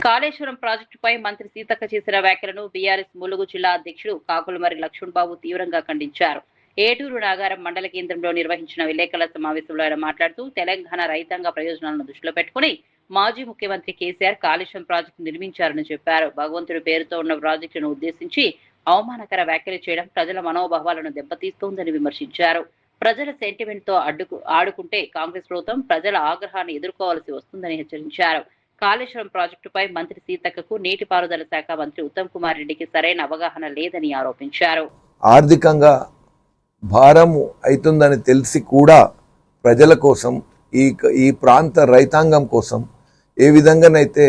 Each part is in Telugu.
కాళేశ్వరం ప్రాజెక్టుపై మంత్రి సీతక్క చేసిన వ్యాఖ్యలను బీఆర్ఎస్ ములుగు జిల్లా అధ్యక్షుడు కాకులమర్రి లక్ష్మణ్ బాబు తీవ్రంగా ఖండించారు. ఏటూరు నాగారం మండల కేంద్రంలో నిర్వహించిన విలేకరుల సమావేశంలో ఆయన మాట్లాడుతూ తెలంగాణ రైతాంగ ప్రయోజనాలను దృష్టిలో పెట్టుకుని మాజీ ముఖ్యమంత్రి కేసీఆర్ కాళేశ్వరం ప్రాజెక్టు నిర్మించారని చెప్పారు. భగవంతుడి పేరుతో ఉన్న ప్రాజెక్టును ఉద్దేశించి అవమానకర వ్యాఖ్యలు చేయడం ప్రజల మనోభావాలను దెబ్బతీస్తోందని విమర్శించారు. ప్రజల సెంటిమెంట్ తో ఆడుకుంటే కాంగ్రెస్ ప్రభుత్వం ప్రజల ఆగ్రహాన్ని ఎదుర్కోవాల్సి వస్తుందని హెచ్చరించారు. కాళేశ్వరం ప్రాజెక్టుపై మంత్రి సీతక్కకు నీటిపారుదల శాఖ మంత్రి ఉత్తమ్ కుమార్ రెడ్డికి సరైన అవగాహన లేదని ఆరోపించారు. ఆర్థికంగా భారం అవుతుందని తెలిసి కూడా ప్రజల కోసం ఈ ప్రాంత రైతాంగం కోసం ఏ విధంగానైతే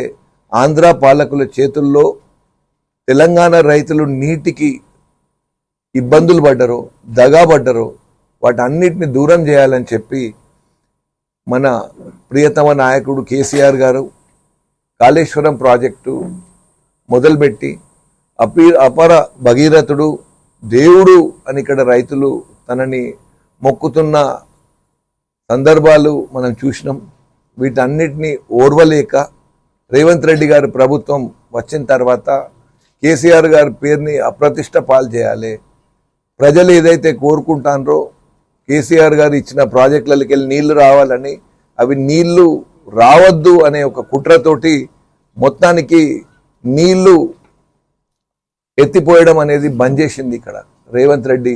ఆంధ్ర పాలకుల చేతుల్లో తెలంగాణ రైతులు నీటికి ఇబ్బందులు పడ్డారో, దగాబడ్డారో వాటన్నిటిని దూరం చేయాలని చెప్పి మన ప్రియతమ నాయకుడు కేసీఆర్ గారు కాళేశ్వరం ప్రాజెక్టు మొదలుపెట్టి అపర భగీరథుడు దేవుడు అని ఇక్కడ రైతులు తనని మొక్కుతున్న సందర్భాలు మనం చూసినాం. వీటన్నిటినీ ఓర్వలేక రేవంత్ రెడ్డి గారి ప్రభుత్వం వచ్చిన తర్వాత కేసీఆర్ గారి పేరుని అప్రతిష్ట పాలు చేయాలి, ప్రజలు ఏదైతే కోరుకుంటారో కేసీఆర్ గారు ఇచ్చిన ప్రాజెక్టులకి వెళ్ళి నీళ్లు రావాలని, అవి నీళ్లు రావద్దు అనే ఒక కుట్రతోటి మొత్తానికి నీళ్లు ఎత్తిపోయడం అనేది బంద్ చేసింది ఇక్కడ రేవంత్ రెడ్డి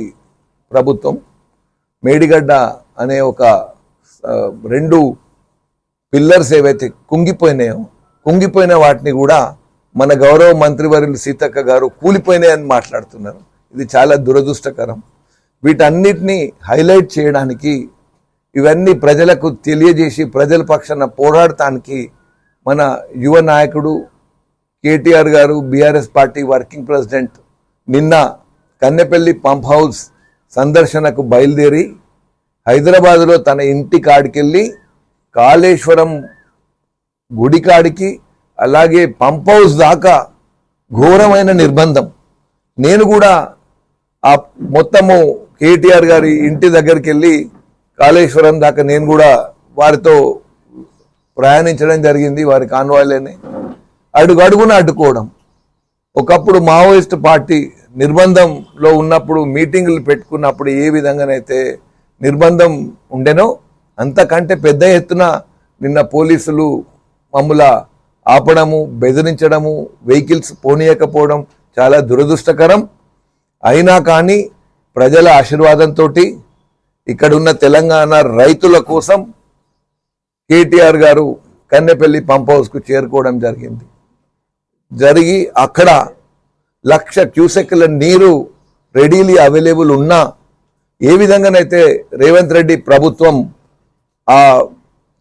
ప్రభుత్వం. మేడిగడ్డ అనే ఒక 2 పిల్లర్స్ ఏవైతే కుంగిపోయిన వాటిని కూడా మన గౌరవ మంత్రివర్యులు సీతక్క గారు కూలిపోయినాయని మాట్లాడుతున్నారు. ఇది చాలా దురదృష్టకరం. వీటన్నిటినీ హైలైట్ చేయడానికి, ఇవన్నీ ప్రజలకు తెలియజేసి ప్రజల పక్షాన పోరాడటానికి మన యువ నాయకుడు కేటీఆర్ గారు, బీఆర్ఎస్ పార్టీ వర్కింగ్ ప్రెసిడెంట్ నిన్న కన్నెపల్లి పంప్ హౌస్ సందర్శనకు బయలుదేరి హైదరాబాద్లో తన ఇంటి కాడికెళ్ళి కాళేశ్వరం గుడి కాడికి అలాగే పంప్ హౌస్ దాకా ఘోరమైన నిర్బంధం. నేను కూడా ఆ మొత్తము కేటీఆర్ గారి ఇంటి దగ్గరికి వెళ్ళి కాళేశ్వరం దాకా నేను కూడా వారితో ప్రయాణించడం జరిగింది. వారి కాన్వాయ్లని అడుగడుగున అడ్డుకోవడం. ఒకప్పుడు మావోయిస్ట్ పార్టీ నిర్బంధంలో ఉన్నప్పుడు మీటింగులు పెట్టుకున్నప్పుడు ఏ విధంగానైతే నిర్బంధం ఉండెనో అంతకంటే పెద్ద ఎత్తున నిన్న పోలీసులు మమ్ముల ఆపడము, బెదిరించడము, వెహికల్స్ పోనీయకపోవడం చాలా దురదృష్టకరం. అయినా కానీ ప్రజల ఆశీర్వాదంతో ఇక్కడున్న తెలంగాణ రైతుల కోసం కేటీఆర్ గారు కన్నెపల్లి పంప్ హౌస్కు చేరుకోవడం జరిగి అక్కడ 1,00,000 క్యూసెక్ల నీరు రెడీలీ అవైలబుల్ ఉన్నా ఏ విధంగానైతే రేవంత్ రెడ్డి ప్రభుత్వం ఆ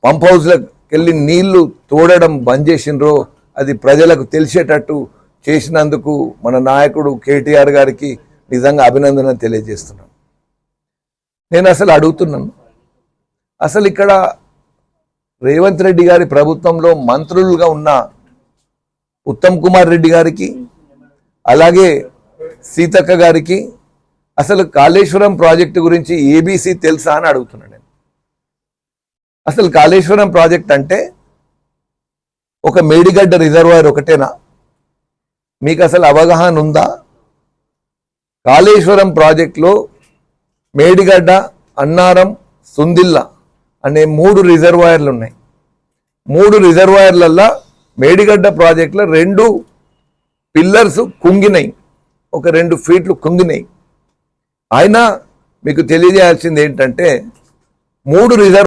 పంప్ హౌస్లకు వెళ్ళి నీళ్లు తోడడం బంద్ చేసిండ్రో అది ప్రజలకు తెలిసేటట్టు చేసినందుకు మన నాయకుడు కేటీఆర్ గారికి నిజంగా అభినందన తెలియజేస్తున్నాను. నేను అసలు అడుగుతున్నాను, అసలు ఇక్కడ రేవంత్ రెడ్డి గారి ప్రభుత్వంలో మంత్రులుగా ఉన్న ఉత్తమ్ కుమార్ రెడ్డి గారికి అలాగే సీతక్క గారికి అసలు కాళేశ్వరం ప్రాజెక్టు గురించి ఏబీసీ తెలుసా అని అడుగుతున్నాను నేను. అసలు కాళేశ్వరం ప్రాజెక్ట్ అంటే ఒక మేడిగడ్డ రిజర్వాయర్ ఒకటేనా? మీకు అసలు అవగాహన ఉందా? కాళేశ్వరం ప్రాజెక్టులో మేడిగడ్డ, అన్నారం, సుందిల్ల అనే 3 రిజర్వాయర్లు ఉన్నాయి. 3 రిజర్వాయర్లల్లో మేడిగడ్డ ప్రాజెక్టులో 2 పిల్లర్స్ కుంగినాయి, ఒక 2 ఫీట్లు కుంగినాయి. అయినా మీకు తెలియజేయాల్సింది ఏంటంటే 3